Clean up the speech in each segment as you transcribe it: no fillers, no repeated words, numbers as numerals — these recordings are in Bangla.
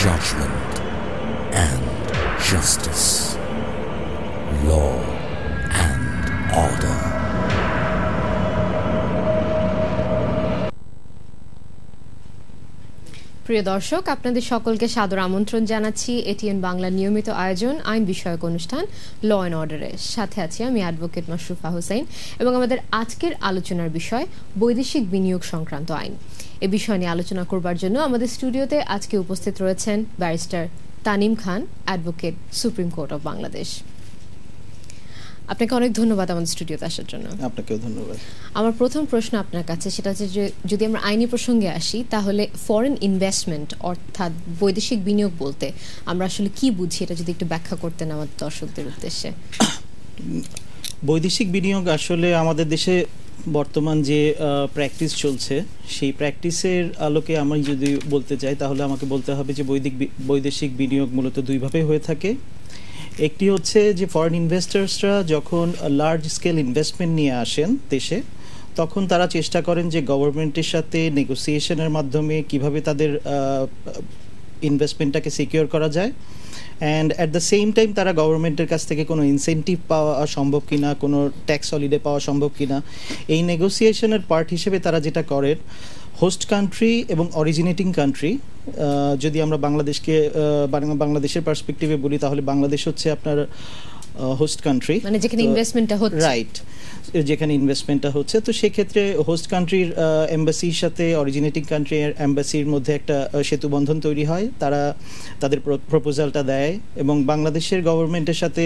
judgment, and justice. Law and order. প্রিয় দর্শক, আপনাদের সকলকে সাদর আমন্ত্রণ জানাচ্ছি এটিএন বাংলার নিয়মিত আয়োজন আইন বিষয়ক অনুষ্ঠান ল অ্যান্ড অর্ডারের সাথে আছি আমি অ্যাডভোকেট মাশরুফা হোসেন এবং আমাদের আজকের আলোচনার বিষয় বৈদেশিক বিনিয়োগ সংক্রান্ত আইন। এ বিষয় নিয়ে আলোচনা করবার জন্য আমাদের স্টুডিওতে আজকে উপস্থিত রয়েছেন barrister Tanim Khan, advocate, supreme court of Bangladesh. আপনাকে অনেক ধন্যবাদ আমাদের স্টুডিওতে আসার জন্য। আপনাকেও ধন্যবাদ। আমার প্রথম প্রশ্ন আপনার কাছে সেটা হচ্ছে যে যদি আমরা আইনি প্রসঙ্গে আসি তাহলে ফরেন ইনভেস্টমেন্ট অর্থাৎ বৈদেশিক বিনিয়োগ বলতে আমরা আসলে কি বুঝি, এটা যদি একটু ব্যাখ্যা করতেন আমাদের দর্শকদের উদ্দেশ্যে। বৈদেশিক বিনিয়োগ আসলে আমাদের দেশে বর্তমান যে প্র্যাকটিস চলছে সেই প্র্যাকটিসের আলোকে আমি যদি বলতে চাই তাহলে আমাকে বলতে হবে যে বৈদেশিক বিনিয়োগ মূলত দুইভাবে হয়ে থাকে। একটি হচ্ছে যে ফরেন ইনভেস্টার্সরা যখন লার্জ স্কেল ইনভেস্টমেন্ট নিয়ে আসেন দেশে, তখন তারা চেষ্টা করেন যে গভর্নমেন্টের সাথে নেগোসিয়েশনের মাধ্যমে কিভাবে তাদের ইনভেস্টমেন্টটাকে সিকিউর করা যায়, and at the same time তারা গভর্নমেন্টের কাছ থেকে কোনো ইনসেন্টিভ পাওয়া সম্ভব কিনা, কোনো ট্যাক্স হলিডে পাওয়া সম্ভব কিনা, এই নেগোসিয়েশনের পার্ট হিসেবে তারা যেটা করেন হোস্ট কান্ট্রি এবং অরিজিনেটিং কান্ট্রি, যদি আমরা বাংলাদেশের পার্সপেক্টিভে বলি তাহলে বাংলাদেশ হচ্ছে আপনার হোস্ট কান্ট্রি, মানে যেখানে ইনভেস্টমেন্টটা হচ্ছে, রাইট, যেখানে ইনভেস্টমেন্টটা হচ্ছে। তো সেক্ষেত্রে হোস্ট কান্ট্রির এম্বাসির সাথে অরিজিনেটিং কান্ট্রির এম্বাসির মধ্যে একটা সেতুবন্ধন তৈরি হয়, তারা তাদের প্রপোজালটা দেয় এবং বাংলাদেশের গভর্নমেন্টের সাথে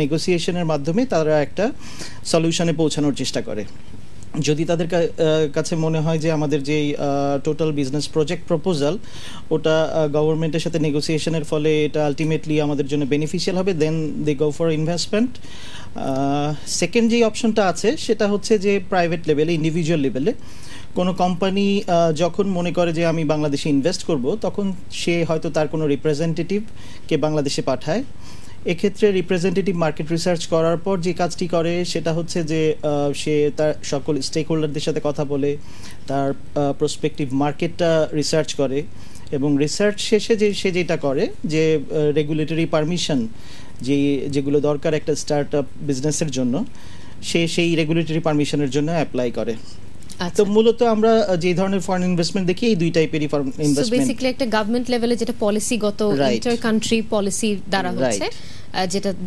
নেগোসিয়েশনের মাধ্যমে তারা একটা সলিউশনে পৌঁছানোর চেষ্টা করে। যদি তাদের কাছে মনে হয় যে আমাদের যেই টোটাল বিজনেস প্রজেক্ট প্রপোজাল ওটা গভর্নমেন্টের সাথে নেগোসিয়েশনের ফলে এটা আলটিমেটলি আমাদের জন্য বেনিফিশিয়াল হবে, দেন দে গো ফর ইনভেস্টমেন্ট। সেকেন্ড যেই অপশনটা আছে সেটা হচ্ছে যে প্রাইভেট লেভেলে, ইন্ডিভিজুয়াল লেভেলে কোনো কোম্পানি যখন মনে করে যে আমি বাংলাদেশে ইনভেস্ট করব, তখন সে হয়তো তার কোনো রিপ্রেজেন্টেটিভকে বাংলাদেশে পাঠায়। এক্ষেত্রে রিপ্রেজেন্টেটিভ মার্কেট রিসার্চ করার পর যে কাজটি করে সেটা হচ্ছে যে সে তার সকল স্টেক হোল্ডারদের সাথে কথা বলে তার প্রসপেক্টিভ মার্কেটটা রিসার্চ করে এবং রিসার্চ শেষে সে যেটা করে যে রেগুলেটরি পারমিশন যেগুলো দরকার একটা স্টার্ট আপ বিজনেসের জন্য, সেই রেগুলেটরি পারমিশনের জন্য অ্যাপ্লাই করে। তো মূলত আমরা যে ধরনের ফরেন ইনভেস্টমেন্ট দেখি এই দুই টাইপেরই ফরেন ইনভেস্টমেন্ট। সো বেসিক্যালি একটা গভর্নমেন্ট লেভেলে যেটা পলিসিগত ইন্টার কান্ট্রি পলিসি দ্বারা হচ্ছে,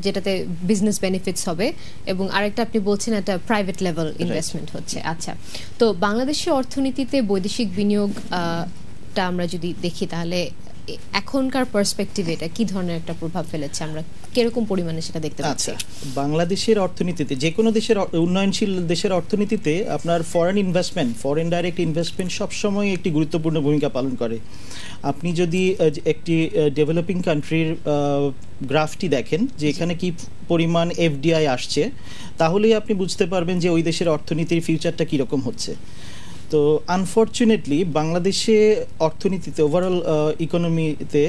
যেটাতে বিজনেস বেনিফিটস হবে, এবং আরেকটা আপনি বলছেন একটা প্রাইভেট লেভেল ইনভেস্টমেন্ট হচ্ছে। আচ্ছা, তো বাংলাদেশের অর্থনীতিতে বৈদেশিক বিনিয়োগটা আমরা যদি দেখি তাহলে এখনকার পার্সপেক্টিভে এটা কি ধরনের একটা প্রভাব ফেলেছে, আমরা কিরকম পরিমাণে সেটা দেখতে পাচ্ছি? বাংলাদেশের অর্থনীতিতে, যে কোনো দেশের উন্নয়নশীল দেশের অর্থনীতিতে আপনার ফরেন ডাইরেক্ট ইনভেস্টমেন্ট সবসময় একটি গুরুত্বপূর্ণ ভূমিকা পালন করে। আপনি যদি একটি ডেভেলপিং কান্ট্রির গ্রাফটি দেখেন যে এখানে কি পরিমাণ এফডিআই আসছে, তাহলেই আপনি বুঝতে পারবেন যে ওই দেশের অর্থনীতির ফিউচারটা কীরকম হচ্ছে। তো আনফর্চুনেটলি বাংলাদেশে অর্থনীতিতে, ওভারঅল ইকোনমিতে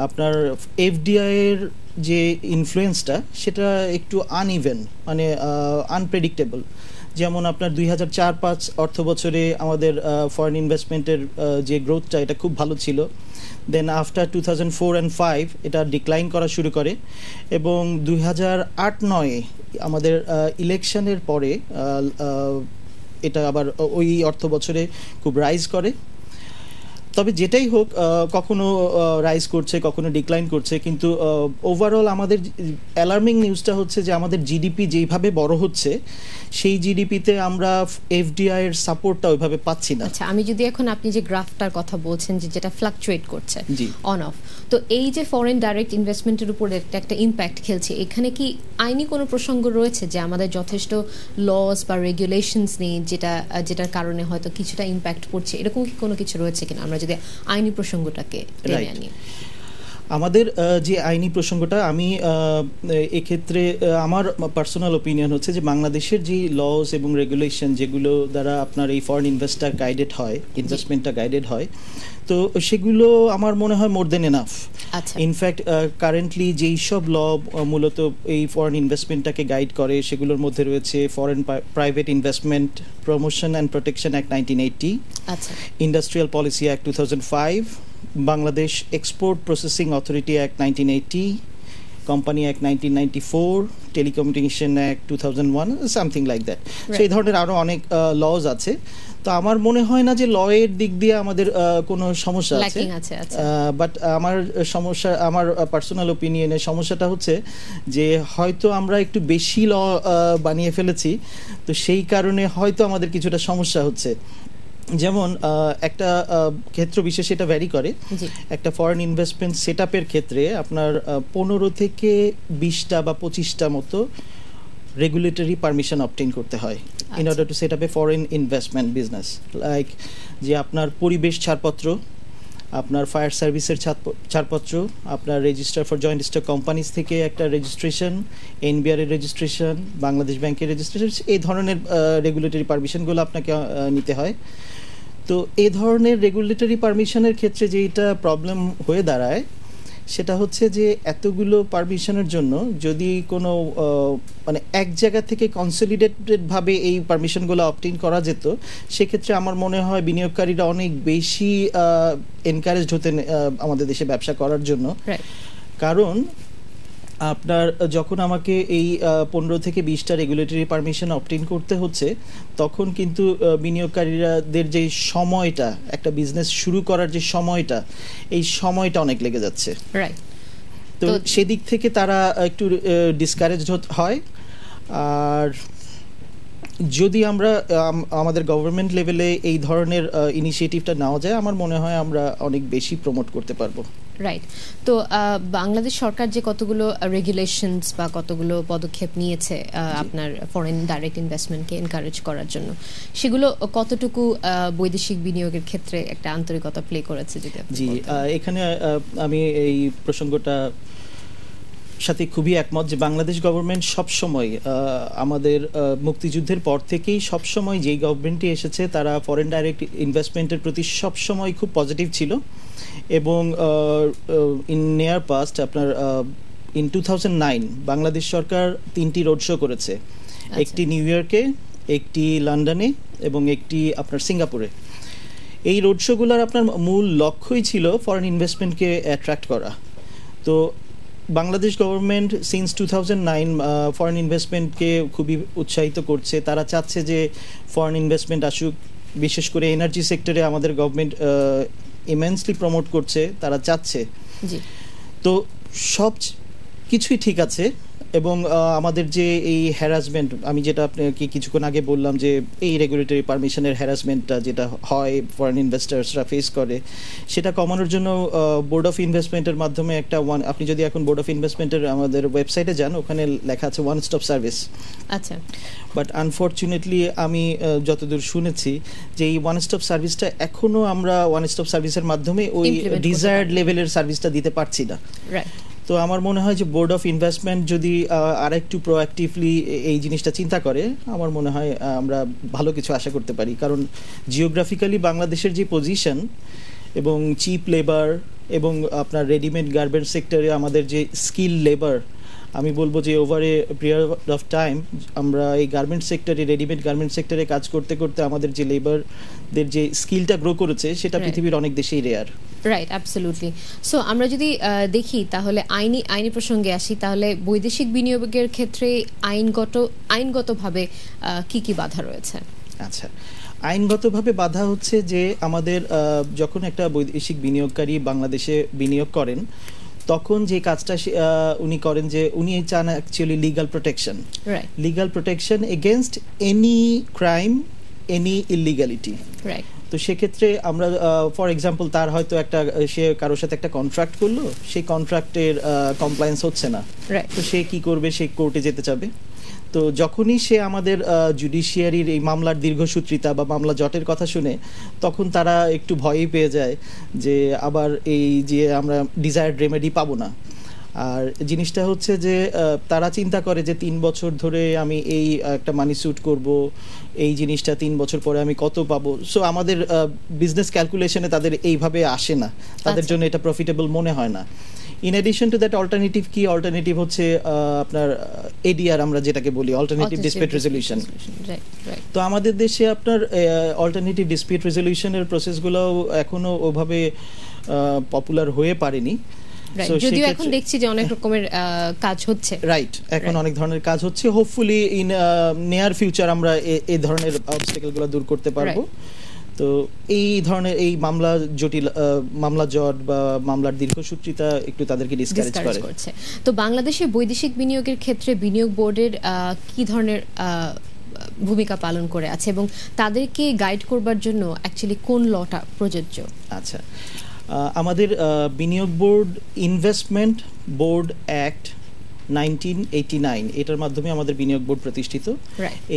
আপনার এফডিআইয়ের যে ইনফ্লুয়েন্সটা সেটা একটু আনইভেন, মানে আনপ্রেডিক্টেবল। যেমন আপনার 2004-05 অর্থ বছরে আমাদের ফরেন ইনভেস্টমেন্টের যে গ্রোথটা এটা খুব ভালো ছিল, দেন আফটার 2004 and 2005 এটা ডিক্লাইন করা শুরু করে এবং 2008-09 আমাদের ইলেকশনের পরে এটা আবার ওই অর্থ বছরে খুব রাইজ করে। তবে যেটাই হোক, কখনো রাইজ করছে, কখনো ডিক্লাইন করছে, কিন্তু ওভারঅল আমাদের অ্যালার্মিং নিউজটা হচ্ছে যে আমাদের জিডিপি যেইভাবে বড় হচ্ছে সেই জিডিপিতে আমরা এফডিআই এর সাপোর্টটা ওইভাবে পাচ্ছি না। আচ্ছা, আমি যদি এখন আপনি যে গ্রাফটার কথা বলছেন যে যেটা ফ্লাকচুয়েট করছে অন অফ, তো এই যে ফরেন ডাইরেক্ট ইনভেস্টমেন্টের উপর একটা ইম্প্যাক্ট খেলছে, এখানে কি আইনি কোনো প্রসঙ্গ রয়েছে যে আমাদের যথেষ্ট লস বা রেগুলেশনস নেই যেটার কারণে হয়তো কিছুটা ইম্প্যাক্ট পড়ছে, এরকম কি কোনো কিছু রয়েছে কিনা, আমরা যদি আইনি প্রসঙ্গটাকে টেনে আনি? আমাদের যে আইনি প্রসঙ্গটা, আমি এক্ষেত্রে আমার পার্সোনাল ওপিনিয়ন হচ্ছে যে বাংলাদেশের যে লস এবং রেগুলেশন যেগুলো দ্বারা আপনার এই ফরেন ইনভেস্টমেন্টটা গাইডেড হয়, তো সেগুলো আমার মনে হয় মোর দেন এনাফ। ইনফ্যাক্ট কারেন্টলি যেই সব ল মূলত এই ফরেন ইনভেস্টমেন্টটাকে গাইড করে সেগুলোর মধ্যে রয়েছে foreign private investment promotion and protection act 1980, industrial policy act 2005, Bangladesh export processing authority act 1980, company act 1994, telecommunication act 2001, something like that. সেই ধরনের আরও অনেক লজ আছে। তো আমার মনে হয় না যে লয়ের দিক দিয়ে আমাদের কোনো সমস্যা আছে, বাট আমার পার্সোনাল ওপিনিয়নে সমস্যাটা হচ্ছে যে হয়তো আমরা একটু বেশি ল বানিয়ে ফেলেছি, তো সেই কারণে হয়তো আমাদের কিছুটা সমস্যা হচ্ছে। যেমন একটা ক্ষেত্র বিশেষ এটা ভ্যারি করে, একটা ফরেন ইনভেস্টমেন্ট সেট আপের ক্ষেত্রে আপনার 15 থেকে 20টা বা 25টা মতো রেগুলেটরি পারমিশন অবটেইন করতে হয় in order to set up A foreign investment business. Like যে আপনার পরিবেশ ছাড়পত্র, আপনার ফায়ার সার্ভিসের ছাড়পত্র, আপনার register for joint stock companies থেকে একটা রেজিস্ট্রেশন, এনবিআর এর রেজিস্ট্রেশন, বাংলাদেশ ব্যাংকের রেজিস্ট্রেশন, এই ধরনের রেগুলেটরি পারমিশনগুলো আপনাকে নিতে হয়। তো এই ধরনের রেগুলেটরি পারমিশনের ক্ষেত্রে যেটা প্রবলেম হয়ে দাঁড়ায় সেটা হচ্ছে যে এতগুলো পারমিশনের জন্য যদি কোনো মানে এক জায়গা থেকে কনসলিডেটেডভাবে এই পারমিশনগুলো অবটেইন করা যেত, সেক্ষেত্রে আমার মনে হয় বিনিয়োগকারীরা অনেক বেশি এনকারেজড হতেন আমাদের দেশে ব্যবসা করার জন্য। কারণ আপনার যখন আমাকে এই 15 থেকে 20টা রেগুলেটরি পারমিশন অবটেইন করতে হচ্ছে, তখন কিন্তু বিনিয়োগকারীদের যে সময়টা, একটা বিজনেস শুরু করার যে সময়টা, এই সময়টা অনেক লেগে যাচ্ছে। তো সেদিক থেকে তারা একটু ডিসকারেজড হয়। আর যদি আমরা আমাদের গভর্নমেন্ট লেভেলে এই ধরনের ইনিশিয়েটিভটা নেওয়া যায়, আমার মনে হয় আমরা অনেক বেশি প্রমোট করতে পারবো। রাইট। তো বাংলাদেশ সরকার যে কতগুলো রেগুলেশনস বা কতগুলো পদক্ষেপ নিয়েছে আপনার ফরেন ডাইরেক্ট ইনভেস্টমেন্টকে এনকারেজ করার জন্য, সেগুলো কতটুকু বৈদেশিক বিনিয়োগের ক্ষেত্রে একটা আন্তরিকতা প্লে করেছে? জি, এখানে আমি এই প্রসঙ্গটা সাথে খুবই একমত যে বাংলাদেশ গভর্নমেন্ট সবসময় আমাদের মুক্তিযুদ্ধের পর থেকেই সবসময় যেই গভর্নমেন্টই এসেছে তারা ফরেন ডাইরেক্ট ইনভেস্টমেন্টের প্রতি সবসময় খুব পজিটিভ ছিল। এবং ইন নিয়ার পাস্ট আপনার ইন 2009 বাংলাদেশ সরকার 3টি রোড শো করেছে, একটি নিউ ইয়র্কে, একটি লন্ডনে এবং একটি আপনার সিঙ্গাপুরে। এই রোড শোগুলোর আপনার মূল লক্ষ্যই ছিল ফরেন ইনভেস্টমেন্টকে অ্যাট্রাক্ট করা। তো বাংলাদেশ গভর্নমেন্ট সিন্স 2009 ফরেন ইনভেস্টমেন্টকে খুবই উৎসাহিত করছে। তারা চাচ্ছে যে ফরেন ইনভেস্টমেন্ট আসুক, বিশেষ করে এনার্জি সেক্টরে আমাদের গভর্নমেন্ট ইমেন্সলি প্রমোট করছে, তারা চাচ্ছে। তো সব কিছুই ঠিক আছে। এবং আমাদের যে এই হ্যারাসমেন্ট, আমি যেটা আপনাকে কিছুক্ষণ আগে বললাম যে এই রেগুলেটরি পারমিশনের হ্যারাসমেন্টটা যেটা হয় ফরেন ইনভেস্টার্সরা ফেস করে, সেটা কমানোর জন্য বোর্ড অফ ইনভেস্টমেন্টের মাধ্যমে একটা আপনি যদি এখন বোর্ড অফ ইনভেস্টমেন্টের আমাদের ওয়েবসাইটে যান, ওখানে লেখা আছে ওয়ান স্টপ সার্ভিস। আচ্ছা। বাট আনফর্চুনেটলি আমি যতদূর শুনেছি যে এই ওয়ান স্টপ সার্ভিসটা এখনও আমরা ওয়ান স্টপ সার্ভিসের মাধ্যমে ওই ডিজায়ার্ড লেভেলের সার্ভিসটা দিতে পারছি না। তো আমার মনে হয় যে বোর্ড অফ ইনভেস্টমেন্ট যদি আরেকটু প্রোঅ্যাক্টিভলি এই জিনিসটা চিন্তা করে, আমার মনে হয় আমরা ভালো কিছু আশা করতে পারি। কারণ জিওগ্রাফিক্যালি বাংলাদেশের যে পজিশন এবং চিপ লেবার এবং আপনার রেডিমেড গার্মেন্টস সেক্টরে আমাদের যে স্কিল লেবার, আমি বলবো যে over a period of time আমরা এই গার্মেন্টস সেক্টরে, রেডিমেড গার্মেন্টস সেক্টরে কাজ করতে করতে আমাদের যে লেবারদের যে স্কিলটা গ্রো করেছে, সেটা পৃথিবীর অনেক দেশেই রেয়ার। Right, absolutely. সো আমরা যদি দেখি তাহলে আইনি প্রসঙ্গে আসি, তাহলে বৈদেশিক বিনিয়োগের ক্ষেত্রে আইনগতভাবে কি কি বাধা রয়েছে? আচ্ছা, আইনগতভাবে বাধা হচ্ছে যে আমাদের যখন একটা বৈদেশিক বিনিয়োগকারী বাংলাদেশে বিনিয়োগ করেন, তখন যে কাজটা উনি করেন যে উনি চান actually legal protection against any crime, any ইলিগ্যালিটি। তো সেক্ষেত্রে আমরা ফর এক্সাম্পল তার হয়তো একটা সে কারোর সাথে একটা কন্ট্রাক্ট করলো, সেই কন্ট্রাক্টের কমপ্লায়েন্স হচ্ছে না, তো সে কি করবে? সে কোর্টে যেতে চাবে। তো যখনই সে আমাদের জুডিশিয়ারির এই মামলার দীর্ঘসূত্রিতা বা মামলা জটের কথা শুনে, তখন তারা একটু ভয়ই পেয়ে যায় যে আবার এই যে আমরা ডিজায়ার্ড রেমেডি পাবো না। আর জিনিসটা হচ্ছে যে তারা চিন্তা করে যে 3 বছর ধরে আমি এই একটা মানি স্যুট করব, এই জিনিসটা 3 বছর পরে আমি কত পাবো। সো আমাদের বিজনেস ক্যালকুলেশনে তাদের এইভাবে আসে না, তাদের জন্য এটা প্রফিটেবল মনে হয় না। In addition to that alternative কি? অল্টারনেটিভ হচ্ছে আপনার এডিআর, আমরা যেটাকে বলি অল্টারনেটিভ ডিসপিউট রেজলিউশন। তো আমাদের দেশে আপনার অল্টারনেটিভ ডিসপিউট রেজলিউশনের প্রসেসগুলো এখনো ওভাবে পপুলার হয়ে পারেনি। যদিও এখন দেখছি যে অনেক রকমের কাজ হচ্ছে, রাইট, এখন অনেক ধরনের কাজ হচ্ছে। হোপফুলি ইন নিয়ার ফিউচার আমরা এই ধরনের অবস্টাকেলগুলো দূর করতে পারবো। তো এই ধরনের এই মামলা জট বা মামলার দীর্ঘসূত্রিতা একটু তাদেরকে ডিসকারেজ করছে। তো বাংলাদেশে বৈদেশিক বিনিয়োগের ক্ষেত্রে বিনিয়োগ বোর্ডের কি ধরনের ভূমিকা পালন করে আছে এবং তাদেরকে গাইড করবার জন্য অ্যাকচুয়ালি কোন লটা প্রযোজ্য? আচ্ছা, আমাদের বিনিয়োগ বোর্ড ইনভেস্টমেন্ট বোর্ড অ্যাক্ট 1989 এটার মাধ্যমে আমাদের বিনিয়োগ বোর্ড প্রতিষ্ঠিত।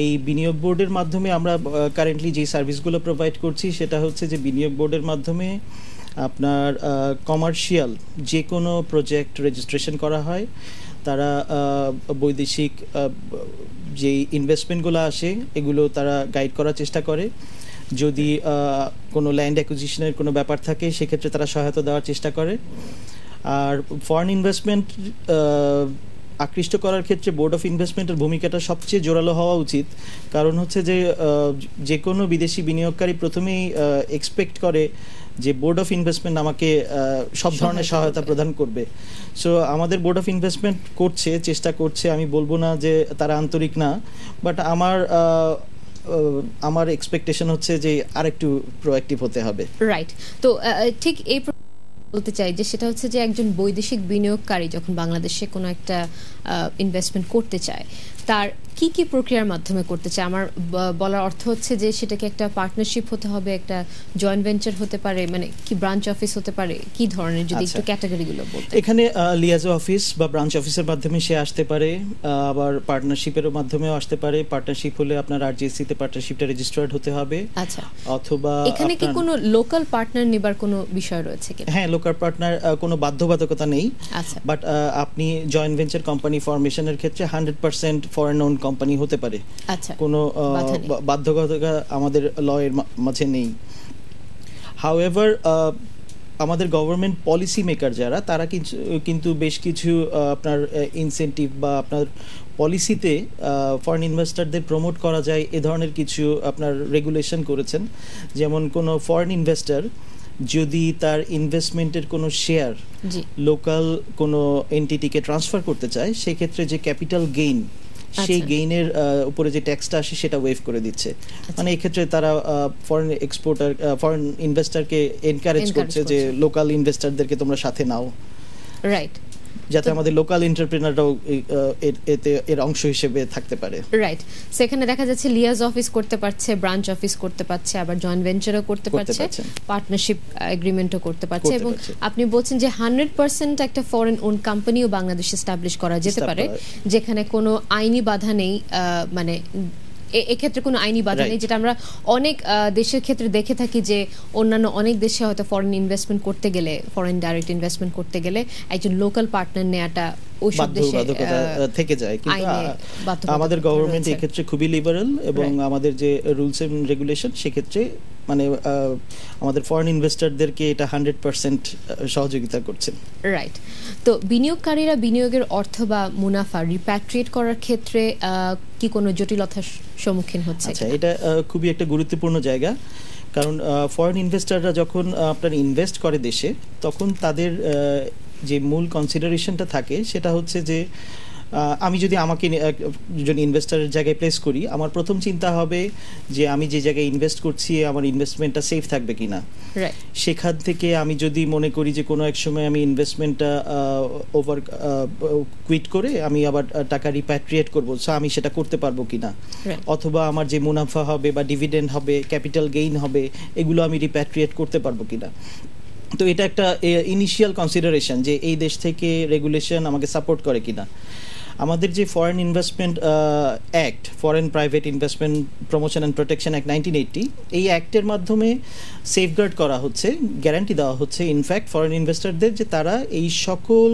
এই বিনিয়োগ বোর্ডের মাধ্যমে আমরা কারেন্টলি যে সার্ভিসগুলো প্রোভাইড করছি সেটা হচ্ছে যে বিনিয়োগ বোর্ডের মাধ্যমে আপনার কমার্শিয়াল যে কোনো প্রজেক্ট রেজিস্ট্রেশন করা হয়, তারা বৈদেশিক যে ইনভেস্টমেন্টগুলো আসে এগুলো তারা গাইড করার চেষ্টা করে। যদি কোনো ল্যান্ড অ্যাকুইজিশনের কোনো ব্যাপার থাকে সেক্ষেত্রে তারা সহায়তা দেওয়ার চেষ্টা করে। আর ফরেন ইনভেস্টমেন্ট আকৃষ্ট করার ক্ষেত্রে বোর্ড অফ ইনভেস্টমেন্টের ভূমিকাটা সবচেয়ে জোরালো হওয়া উচিত, কারণ হচ্ছে যে কোনো বিদেশি বিনিয়োগকারী প্রথমেই এক্সপেক্ট করে যে বোর্ড অফ ইনভেস্টমেন্ট আমাকে সব ধরনের সহায়তা প্রদান করবে। সো আমাদের বোর্ড অফ ইনভেস্টমেন্ট চেষ্টা করছে, আমি বলবো না যে তারা আন্তরিক না, বাট আমার এক্সপেকটেশন হচ্ছে যে আরেকটু প্রোঅ্যাক্টিভ হতে হবে। রাইট, তো ঠিক এই বলতে চাই যে সেটা হচ্ছে যে একজন বৈদেশিক বিনিয়োগকারী যখন বাংলাদেশে কোনো একটা ইনভেস্টমেন্ট করতে চায় তার কি কি প্রক্রিয়ার মাধ্যমে করতে চায়? আমার বলার অর্থ হচ্ছে যে সেটাকে একটা পার্টনারশিপ হতে হবে, একটা জয়েন্ট ভেঞ্চার হতে পারে, মানে কি ব্রাঞ্চ অফিস হতে পারে, কি ধরনের, যদি একটু ক্যাটাগরিগুলো বলতে। এখানে লিয়াজো অফিস বা ব্রাঞ্চ অফিসের মাধ্যমে সে আসতে পারে, আবার পার্টনারশিপের মাধ্যমেও আসতে পারে। পার্টনারশিপ হলে আপনার আরজিএসসি তে পার্টনারশিপটা রেজিস্টার্ড হতে হবে। আচ্ছা, অথবা এখানে কি কোনো লোকাল পার্টনার নেবার কোনো বিষয় রয়েছে কি? হ্যাঁ, লোকাল পার্টনার কোনো বাধ্যবাধকতা নেই। আচ্ছা, বাট আপনি জয়েন্ট ভেঞ্চার কোম্পানি ফরমেশনের ক্ষেত্রে 100% ফরেন ওন কোম্পানি হতে পারে। আচ্ছা, কোনো বাধ্যবাধকতা আমাদের ল এর মাঝে নেই। হাউএভার আমাদের গভর্নমেন্ট পলিসি মেকার যারা, তারা কিন্তু বেশ কিছু আপনার ইনসেন্টিভ বা আপনার পলিসিতে ফরেন ইনভেস্টরদের প্রমোট করা যায় এ ধরনের কিছু আপনার রেগুলেশন করেছেন। যেমন কোনো ফরেন ইনভেস্টর যদি তার ইনভেস্টমেন্টের কোনো শেয়ার লোকাল কোনো এন্টিটিকে ট্রান্সফার করতে চায়, সেক্ষেত্রে যে ক্যাপিটাল গেইন, সেই গেইনের উপরে যে ট্যাক্সটা আসে সেটা ওয়েভ করে দিচ্ছে। মানে এই ক্ষেত্রে তারা ফরেন ইনভেস্টরকে এনকারেজ করছে যে লোকাল ইনভেস্টরদেরকে তোমরা সাথে নাও, রাইট, যাতে আমাদের লোকাল এন্টারপ্রেনাররাও এতে এর অংশ হিসেবে থাকতে পারে। রাইট, সেখানে দেখা যাচ্ছে লিয়াজ অফিস করতে পারছে, ব্রাঞ্চ অফিস করতে পারছে, আবার জয়েন্ট ভেঞ্চারও করতে পারছে, পার্টনারশিপ এগ্রিমেন্টও করতে পারছে। এবং আপনি বলছেন যে 100% একটা ফরেন ওন কোম্পানিও বাংলাদেশে এস্টাবলিশ করা যেতে পারে, যেখানে কোনো আইনি বাধা নেই, মানে এক্ষেত্রে কোনো আইনি বাধা নেই, যেটা আমরা অনেক দেশের ক্ষেত্রে দেখে থাকি যে অন্যান্য অনেক দেশে হয়তো ফরেন ইনভেস্টমেন্ট করতে গেলে, ফরেন ডাইরেক্ট ইনভেস্টমেন্ট করতে গেলে একজন লোকাল পার্টনার নেওয়াটা ওইসব দেশে থেকে যায়। কিন্তু আমাদের গভর্নমেন্ট এই ক্ষেত্রে খুবই লিবারেল, এবং আমাদের যে রুলস এন্ড রেগুলেশন সেক্ষেত্রে মানে আমাদের ফরেন ইনভেস্টরদেরকে এটা 100% সহযোগিতা করছে। রাইট, তো বিনিয়োগকারীরা বিনিয়োগের অর্থ বা মুনাফা রিপ্যাট্রিয়েট করার ক্ষেত্রে কি কোনো জটিলতার সম্মুখীন হচ্ছে? আচ্ছা, এটা খুবই একটা গুরুত্বপূর্ণ জায়গা, কারণ ফরেন ইনভেস্টররা যখন আপনার ইনভেস্ট করে দেশে, তখন তাদের যে মূল কনসিডারেশনটা থাকে সেটা হচ্ছে যে আমি যদি আমাকে যদি ইনভেস্টরের জায়গায় প্লেস করি, আমার প্রথম চিন্তা হবে যে আমি যে জায়গায় ইনভেস্ট করছি আমার ইনভেস্টমেন্টটা সেফ থাকবে কিনা। সেখান থেকে আমি যদি মনে করি যে কোনো এক সময় আমি ইনভেস্টমেন্টটা ওভার কুইট করে আমি আবার টাকা রিপ্যাট্রিয়েট করবো, সো আমি সেটা করতে পারবো কিনা, অথবা আমার যে মুনাফা হবে বা ডিভিডেন্ড হবে, ক্যাপিটাল গেইন হবে, এগুলো আমি রিপ্যাট্রিয়েট করতে পারবো কিনা। তো এটা একটা ইনিশিয়াল কনসিডারেশন যে এই দেশ থেকে রেগুলেশন আমাকে সাপোর্ট করে কিনা। আমাদের যে foreign investment act, foreign private investment promotion and protection act 1980, এই অ্যাক্টের মাধ্যমে সেফগার্ড করা হচ্ছে, গ্যারান্টি দেওয়া হচ্ছে ইনফ্যাক্ট ফরেন ইনভেস্টরদের যে তারা এই সকল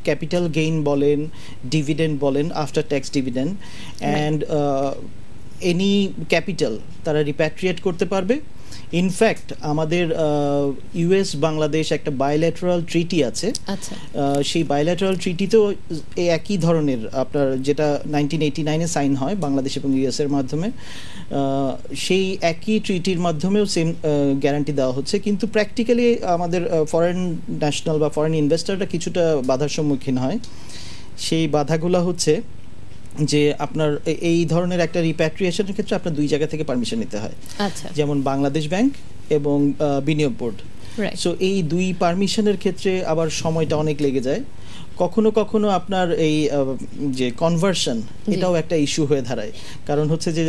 ক্যাপিটাল গেইন বলেন, ডিভিডেন্ড বলেন, after tax dividend and any capital তারা রিপ্যাট্রিয়েট করতে পারবে ইনফ্যাক্ট আমাদের ইউএস বাংলাদেশ একটা বায়োল্যাটারাল ট্রিটি আছে, সেই বায়োল্যাটারাল ট্রিটিতেও একই ধরনের আপনার যেটা 1989-এ সাইন হয় বাংলাদেশ এবং ইউএস এর মাধ্যমে, সেই একই ট্রিটির মাধ্যমেও সেম গ্যারান্টি দেওয়া হচ্ছে। কিন্তু প্র্যাকটিক্যালি আমাদের ফরেন ন্যাশনাল বা ফরেন ইনভেস্টররা কিছুটা বাধার সম্মুখীন হয়। সেই বাধাগুলো হচ্ছে যে আপনার এই ধরনের একটা রিপ্যাট্রিয়েশনের ক্ষেত্রে আপনার দুই জায়গা থেকে পারমিশন নিতে হয়, যেমন বাংলাদেশ ব্যাংক এবং বিনিয়োগ বোর্ড। সো এই দুই পারমিশনের ক্ষেত্রে আবার সময়টা অনেক লেগে যায়। কখনো কখনো আপনার এই যে কনভার্সন, এটাও একটা ইস্যু হয়ে দাঁড়ায়। কারণ হচ্ছে যে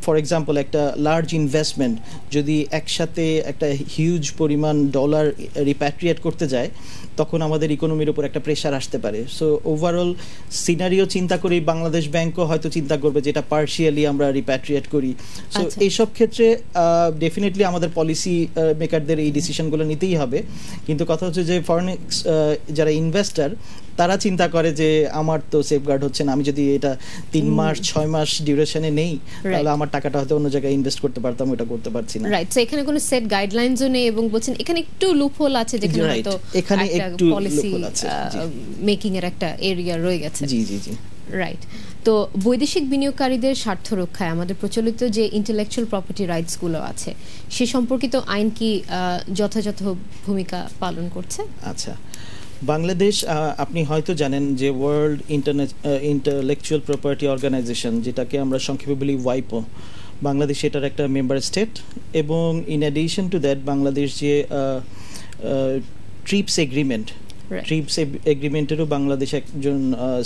ফর এক্সাম্পল একটা লার্জ ইনভেস্টমেন্ট যদি একসাথে একটা হিউজ পরিমাণ ডলার রিপ্যাট্রিয়েট করতে যায়, তখন আমাদের ইকোনমির উপর একটা প্রেশার আসতে পারে। সো ওভারঅল সিনারিও চিন্তা করি বাংলাদেশ ব্যাংকও হয়তো চিন্তা করবে যেটা পার্শিয়ালি আমরা রিপ্যাট্রিয়েট করি। সো এইসব ক্ষেত্রে ডেফিনেটলি আমাদের পলিসি মেকারদের এই ডিসিশনগুলো নিতেই হবে। কিন্তু কথা হচ্ছে যে ফরেন যারা ইনভেস্টার তারা চিন্তা করে যে আমার তো সেফগার্ড হচ্ছে না, আমি যদি এটা 3 মাস 6 মাস ডিউরেশনে নেই তাহলে আমার টাকাটা হয়তো অন্য জায়গায় ইনভেস্ট করতে পারতাম, ওটা করতে পারছি না। রাইট। সো এখানে কোনো সেট গাইডলাইনসও নেই এবং বলছেন এখানে একটু লুপহোল আছে, যেখানে হয়তো এখানে একটু পলিসি মেকিং এর একটা এরিয়া রয়ে গেছে। জি জি জি, রাইট। তো বৈদেশিক বিনিয়োগকারীদের স্বার্থ রক্ষায় আমাদের প্রচলিত যে ইন্টেলেকচুয়াল প্রপার্টি রাইটস গুলো আছে সে সম্পর্কিত আইন কি যথাযথ ভূমিকা পালন করছে? আচ্ছা, বাংলাদেশ আপনি হয়তো জানেন যে ওয়ার্ল্ড ইন্টেলেকচুয়াল প্রপার্টি অর্গানাইজেশন, যেটাকে আমরা সংক্ষেপে বলি ওয়াইপো, বাংলাদেশ এটার একটা মেম্বার স্টেট। এবং in addition to that Bangladesh যে ট্রিপস এগ্রিমেন্টেরও বাংলাদেশ একজন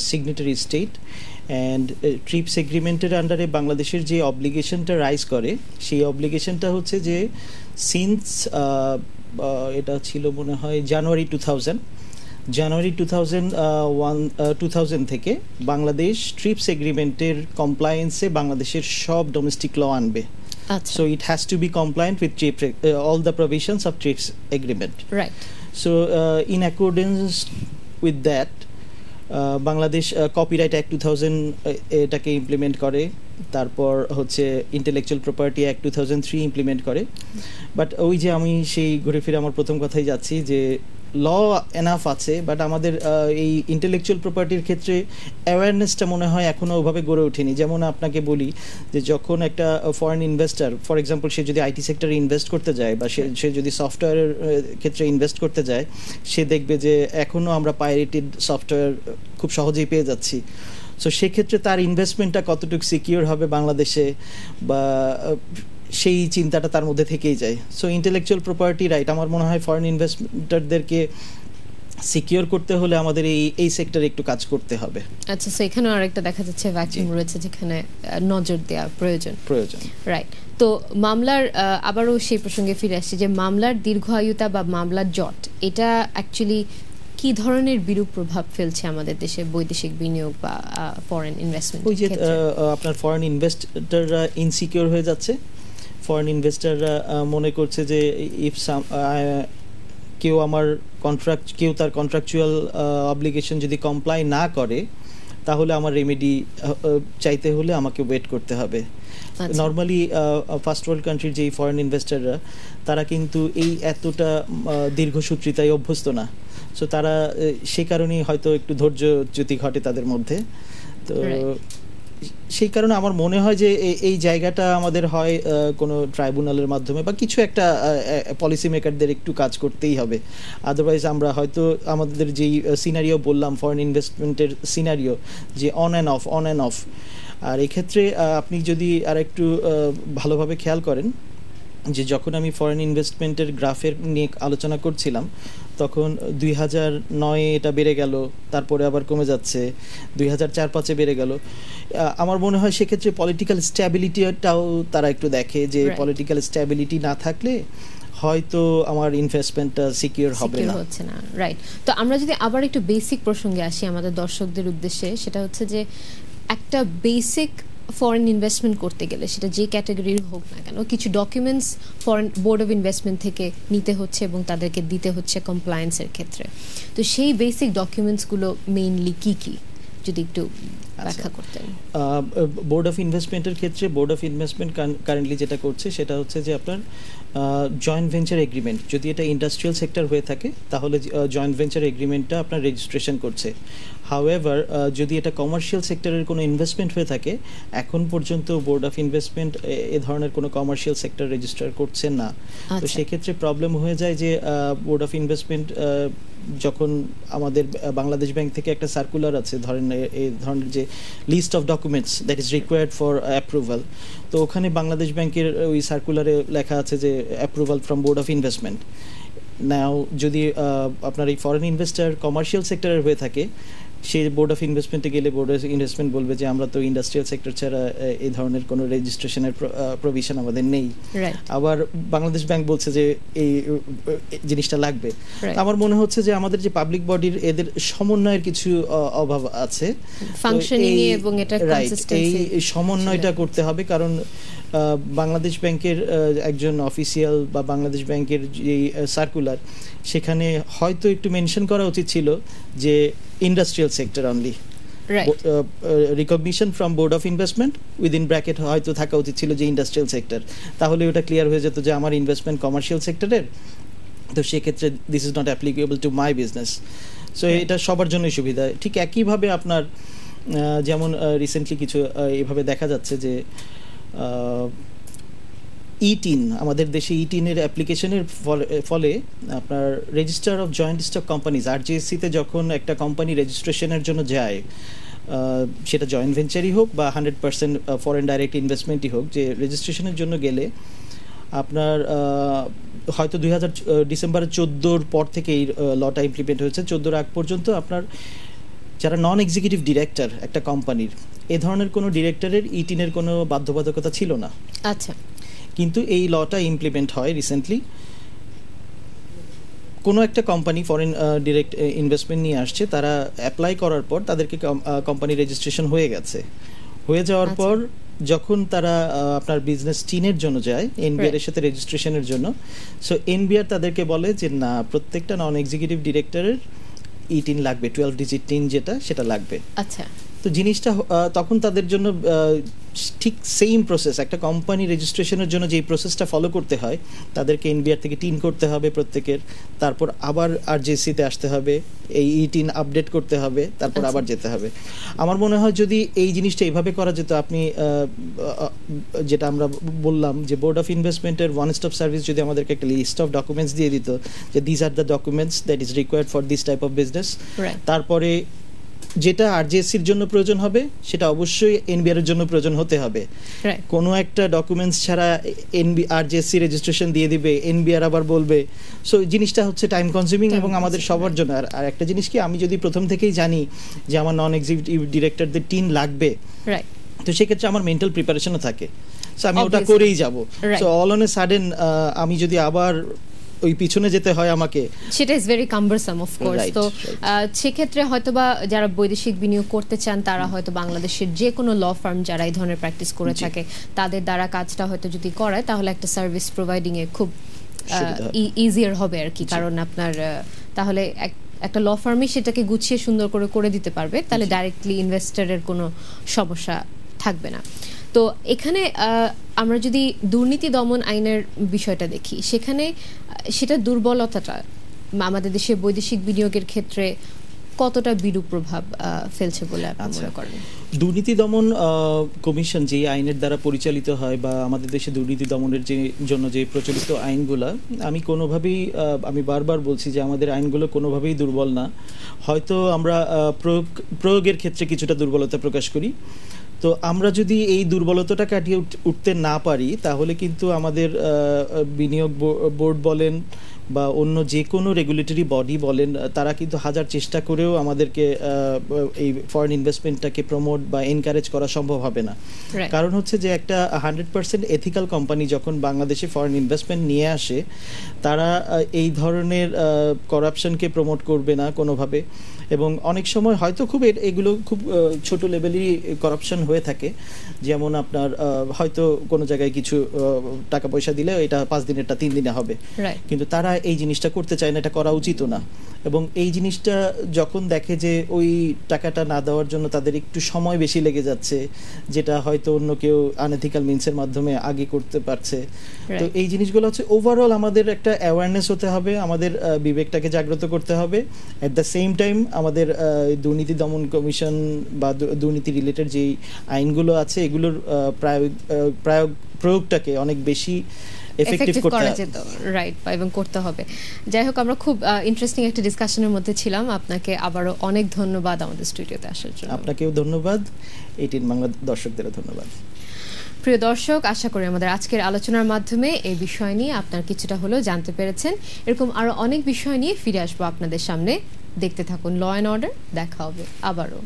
সিগনেটারি স্টেট। অ্যান্ড ট্রিপস এগ্রিমেন্টের আন্ডারে বাংলাদেশের যে অব্লিগেশনটা রাইজ করে, সেই অব্লিগেশনটা হচ্ছে যে সিন্স এটা ছিল মনে হয় জানুয়ারি 2000 থেকে বাংলাদেশ ট্রিপস এগ্রিমেন্টের কমপ্লায়েন্সে বাংলাদেশের সব ডোমেস্টিক ল আনবে। So it has to be compliant with all the provisions of TRIPS agreement. Right. So in accordance with that, Bangladesh copyright act 2000 এটাকে ইমপ্লিমেন্ট করে, তারপর হচ্ছে ইন্টেলেকচুয়াল প্রপার্টি অ্যাক্ট 2003 ইমপ্লিমেন্ট করে। বাট ওই যে আমি সেই ঘুরে ফিরে আমার প্রথম কথাই যাচ্ছি যে ল এনাফ আছে, বাট আমাদের এই ইন্টেলেকচুয়াল প্রপার্টির ক্ষেত্রে অ্যাওয়ারনেসটা মনে হয় এখনও ওভাবে গড়ে ওঠেনি। যেমন আপনাকে বলি যে যখন একটা ফরেন ইনভেস্টার ফর এক্সাম্পল সে যদি আইটি সেক্টরে ইনভেস্ট করতে যায় বা সে যদি সফটওয়্যারের ক্ষেত্রে ইনভেস্ট করতে যায়, সে দেখবে যে এখনও আমরা পাইরেটেড সফটওয়্যার খুব সহজেই পেয়ে যাচ্ছি। সো সেক্ষেত্রে তার ইনভেস্টমেন্টটা কতটুকু সিকিউর হবে বাংলাদেশে, বা সেই চিন্তাটা তার মধ্যে থেকেই যায়। সো ইন্টেলেকচুয়াল প্রপার্টি রাইট আমার মনে হয় ফরেন ইনভেস্টরদেরকে সিকিউর করতে হলে আমাদের এই সেক্টরে একটু কাজ করতে হবে। আচ্ছা, সো এখানে আরেকটা দেখা যাচ্ছে ভ্যাকুয়াম রয়েছে যেখানে নজর দেওয়া প্রয়োজন। রাইট। তো মামলার আবারও সেই প্রসঙ্গে ফিরে আসছি যে মামলার দীর্ঘায়ুতা বা মামলার জট, এটা অ্যাকচুয়ালি কি ধরনের বিরূপ প্রভাব ফেলছে আমাদের দেশে বৈদেশিক বিনিয়োগ বা ফরেন ইনভেস্টমেন্ট? ওই যে আপনার ফরেন ইনভেস্টররা ইনসিকিউর হয়ে যাচ্ছে। ফরেন ইনভেস্টররা মনে করছে যে ইফ কেউ তার কন্ট্রাকচুয়াল অব্লিগেশন যদি কমপ্লাই না করে, তাহলে আমার রেমেডি চাইতে হলে আমাকে ওয়েট করতে হবে। নর্মালি ফার্স্ট ওয়ার্ল্ড কান্ট্রির যেই ফরেন ইনভেস্টররা তারা কিন্তু এই এতটা দীর্ঘসূত্রিতায় অভ্যস্ত না। সো তারা সেই কারণেই হয়তো একটু ধৈর্যচ্যুতি ঘটে তাদের মধ্যে। তো সেই কারণে আমার মনে হয় যে এই জায়গাটা আমাদের হয় কোনো ট্রাইব্যুনালের মাধ্যমে বা কিছু একটা পলিসি মেকারদের একটু কাজ করতেই হবে। আদারওয়াইজ আমরা হয়তো আমাদের যেই সিনারিও বললাম ফরেন ইনভেস্টমেন্টের সিনারিও, যে অন অ্যান্ড অফ, আর এক্ষেত্রে আপনি যদি আর একটু ভালোভাবে খেয়াল করেন যে যখন আমি ফরেন ইনভেস্টমেন্টের গ্রাফের নিয়ে আলোচনা করছিলাম, তখন 2009-এ এটা বেড়ে গেল, তারপরে আবার কমে যাচ্ছে, 2004-05-এ বেড়ে গেল। আমার মনে হয় সেক্ষেত্রে পলিটিক্যাল স্ট্যাবিলিটিটাও তারা একটু দেখে যে পলিটিক্যাল স্ট্যাবিলিটি না থাকলে হয়তো আমার ইনভেস্টমেন্টটা সিকিউর হবে না, হচ্ছে না। রাইট। তো আমরা যদি আবার একটু বেসিক প্রসঙ্গে আসি আমাদের দর্শকদের উদ্দেশ্যে, সেটা হচ্ছে যে একটা বেসিক ফরেন ইনভেস্টমেন্ট করতে গেলে সেটা যে ক্যাটাগরির হোক না কেন, কিছু documents foreign board of investment থেকে নিতে হচ্ছে এবং তাদেরকে দিতে হচ্ছে কমপ্লায়েন্সের ক্ষেত্রে। তো সেই বেসিক ডকুমেন্টসগুলো মেইনলি কি কি যদি একটু ব্যাখ্যা করতেন। বোর্ড অফ ইনভেস্টমেন্টের ক্ষেত্রে বোর্ড অফ ইনভেস্টমেন্ট কারেন্টলি যেটা করছে সেটা হচ্ছে যে আপনার জয়েন্ট ভেঞ্চার এগ্রিমেন্ট, যদি এটা ইন্ডাস্ট্রিয়াল সেক্টর হয়ে থাকে তাহলে জয়েন্ট ভেঞ্চার এগ্রিমেন্টটা আপনার রেজিস্ট্রেশন করছে। হাউএভার যদি এটা কমার্শিয়াল সেক্টরের কোনো ইনভেস্টমেন্ট হয়ে থাকে, এখন পর্যন্ত বোর্ড অফ ইনভেস্টমেন্ট এ ধরনের কোনো কমার্শিয়াল সেক্টর রেজিস্টার করছে না। তো সেক্ষেত্রে প্রবলেম হয়ে যায় যে বোর্ড অফ ইনভেস্টমেন্ট যখন আমাদের বাংলাদেশ ব্যাংক থেকে একটা সার্কুলার আছে, ধরেন এই ধরনের যে list of documents that is required for approval, তো ওখানে বাংলাদেশ ব্যাংকের ওই সার্কুলারে লেখা আছে যে approval from board of investment. Now যদি আপনার এই ফরেন ইনভেস্টার কমার্শিয়াল সেক্টরের হয়ে থাকে, সে বোর্ড অফ ইনভেস্টমেন্টে গেলে বোর্ড অফ ইনভেস্টমেন্ট বলবে যে আমরা তো ইন্ডাস্ট্রিয়াল সেক্টর ছাড়া এই ধরনের কোনো রেজিস্ট্রেশনের প্রভিশন আমাদের নেই। আবার বাংলাদেশ ব্যাংক বলছে যে এই জিনিসটা লাগবে। আমার মনে হচ্ছে যে আমাদের যে পাবলিক বডির এদের সমন্বয়ের কিছু অভাব আছে, এই সমন্বয়টা করতে হবে। কারণ বাংলাদেশ ব্যাংকের একজন অফিসিয়াল বা বাংলাদেশ ব্যাংকের যে সার্কুলার, সেখানে হয়তো একটু মেনশন করা উচিত ছিল যে industrial sector only, recognition from board of investment within bracket হয়তো থাকা উচিত ছিল যে ইন্ডাস্ট্রিয়াল সেক্টর। তাহলে ওটা ক্লিয়ার হয়ে যেত যে আমার ইনভেস্টমেন্ট কমার্শিয়াল সেক্টরের, তো সেক্ষেত্রে this is not applicable to my business. So এটা সবার জন্যই সুবিধা। ঠিক একইভাবে আপনার যেমন রিসেন্টলি কিছু এভাবে দেখা যাচ্ছে যে E-TIN, আমাদের দেশে E-TIN এর অ্যাপ্লিকেশনের ফলে আপনার register of joint stock companies RJSC-তে যখন একটা কোম্পানি রেজিস্ট্রেশনের জন্য যায়, সেটা জয়েন্ট ভেঞ্চারই হোক বা 100% ফরেন ডাইরেক্ট ইনভেস্টমেন্টই হোক, যে রেজিস্ট্রেশনের জন্য গেলে আপনার হয়তো ডিসেম্বর 14 পর থেকে এই লটা ইমপ্লিমেন্ট হয়েছে। 14 আগ পর্যন্ত আপনার যারা নন এক্সিকিউটিভ ডিরেক্টর একটা কোম্পানির, এ ধরনের কোনো ডিরেক্টরের E-TIN এর কোনো বাধ্যবাধকতা ছিল না। আচ্ছা, কিন্তু এই লটা ইমপ্লিমেন্ট হয় রিসেন্টলি। কোনো একটা কোম্পানি ফরেন ডিরেক্ট ইনভেস্টমেন্ট নিয়ে আসছে, তারা অ্যাপ্লাই করার পর তাদেরকে কোম্পানি রেজিস্ট্রেশন হয়ে গেছে। হয়ে যাওয়ার পর যখন তারা আপনার বিজনেস টিনের জন্য যায় এনবিআর এর সাথে রেজিস্ট্রেশনের জন্য, সো এনবিআর তাদেরকে বলে যে না, প্রত্যেকটা নন এক্সিকিউটিভ ডিরেক্টরের E-TIN লাগবে, 12 ডিজিট টিন যেটা, সেটা লাগবে। আচ্ছা, তো জিনিসটা তখন তাদের জন্য ঠিক সেম প্রসেস, একটা কোম্পানি রেজিস্ট্রেশনের জন্য যেই প্রসেসটা ফলো করতে হয়, তাদেরকে এনবিআর থেকে টিন করতে হবে প্রত্যেকের, তারপর আবার RJC-তে আসতে হবে, এই E-TIN আপডেট করতে হবে, তারপর আবার যেতে হবে। আমার মনে হয় যদি এই জিনিসটা এইভাবে করা যেত, আপনি যেটা আমরা বললাম যে বোর্ড অফ ইনভেস্টমেন্টের ওয়ান স্টপ সার্ভিস যদি আমাদেরকে একটা লিস্ট অফ ডকুমেন্টস দিয়ে দিত যে this are the documents that is required for this type of business, তারপরে যেটা RJSC-র জন্য প্রয়োজন হবে সেটা অবশ্যই এনবিআর এর জন্য প্রয়োজন হতে হবে। কোনো একটা ডকুমেন্টস ছাড়া RJSC রেজিস্ট্রেশন দিয়ে দিবে, এনবিআর আবার বলবে, সো জিনিসটা হচ্ছে টাইম কনজিউমিং এবং আমাদের সবার জন্য। আর একটা জিনিস কি, আমি যদি প্রথম থেকেই জানি যে আমার নন এক্সিকিউটিভ ডিরেক্টরদের টিন লাগবে, তো সেক্ষেত্রে আমার মেন্টাল প্রিপারেশনও থাকে, সো আমি ওটা করেই যাব। So all on a sudden আমি যদি আবার ওই পিছনে যেতে হয় আমাকে, সেটা ইজ ভেরি কাম্বারসাম অফ কোর্স। তো সেক্ষেত্রে হয়তোবা যারা বৈদেশিক বিনিয়োগ করতে চান, তারা হয়তো বাংলাদেশের যে কোনো ল ফার্ম যারা এই ধরনের প্র্যাকটিস করে থাকে, তাদের দ্বারা কাজটা হয়তো যদি করায়, তাহলে একটা সার্ভিস প্রোভাইডিং এ খুব ইজিয়ার হবে আর কি। কারণ আপনার তাহলে একটা ল ফার্মই সেটাকে গুছিয়ে সুন্দর করে দিতে পারবে, তাহলে ডাইরেক্টলি ইনভেস্টরের কোনো সমস্যা থাকবে না। তো এখানে আমরা যদি দুর্নীতি দমন আইনের বিষয়টা দেখি, সেখানে সেটা দুর্বলতাটা আমাদের দেশে বৈদেশিক বিনিয়োগের ক্ষেত্রে কতটা বিরূপ প্রভাব ফেলছে বলে আপনি মনে করেন? দুর্নীতি দমন কমিশন যে আইনের দ্বারা পরিচালিত হয় বা আমাদের দেশে দুর্নীতি দমনের জন্য যে প্রচলিত আইনগুলো, আমি বারবার বলছি যে আমাদের আইনগুলো কোনোভাবেই দুর্বল না। হয়তো আমরা প্রয়োগের ক্ষেত্রে কিছুটা দুর্বলতা প্রকাশ করি। তো আমরা যদি এই দুর্বলতাটা কাটিয়ে উঠতে না পারি, তাহলে কিন্তু আমাদের বিনিয়োগ বোর্ড বলেন বা অন্য যে কোনো রেগুলেটরি বডি বলেন, তারা কিন্তু হাজার চেষ্টা করেও আমাদেরকে এই ফরেন ইনভেস্টমেন্টটাকে প্রমোট বা এনকারেজ করা সম্ভব হবে না। কারণ হচ্ছে যে একটা 100% এথিক্যাল কোম্পানি যখন বাংলাদেশে ফরেন ইনভেস্টমেন্ট নিয়ে আসে, তারা এই ধরনের করাপশনকে প্রমোট করবে না কোনোভাবে। এবং অনেক সময় হয়তো এগুলো খুব ছোট লেভেলই করাপশন হয়ে থাকে, যেমন আপনার হয়তো কোনো জায়গায় কিছু টাকা পয়সা দিলে এটা 5 দিনেরটা 3 দিনে হবে, কিন্তু তারা এই জিনিসটা করতে চায় না, এটা করা উচিত না। এবং এই জিনিসটা যখন দেখে যে ওই টাকাটা না দেওয়ার জন্য তাদের একটু সময় বেশি লেগে যাচ্ছে, যেটা হয়তো অন্য কেউ আনএথিক্যাল মিনসের মাধ্যমে আগে করতে পারছে, তো এই জিনিসগুলো হচ্ছে ওভারঅল আমাদের একটা অ্যাওয়ারনেস হতে হবে, আমাদের বিবেকটাকে জাগ্রত করতে হবে। অ্যাট দ্য সেম টাইম আমাদের দুর্নীতি দমন কমিশন বা দুর্নীতি রিলেটেড যেই আইনগুলো আছে এগুলোর প্রয়োগটাকে অনেক বেশি এফেক্টিভ করা যেত, রাইট, এবং করতে হবে। যাই হোক, আমরা খুব ইন্টারেস্টিং একটা ডিসকাশনের মধ্যে ছিলাম। আপনাকে আবারও অনেক ধন্যবাদ আমাদের স্টুডিওতে আসার জন্য। আপনাকেও ধন্যবাদ, এটিএন বাংলা দর্শকদেরও ধন্যবাদ। প্রিয় দর্শক, আশা করি আমাদের আজকের আলোচনার মাধ্যমে এই বিষয় নিয়ে আপনার কিছুটা হলেও জানতে পেরেছেন। এরকম আরো অনেক বিষয় নিয়ে ফিরে আসবো আপনাদের সামনে। দেখতে থাকুন ল অ্যান্ড অর্ডার। দেখা হবে আবারও।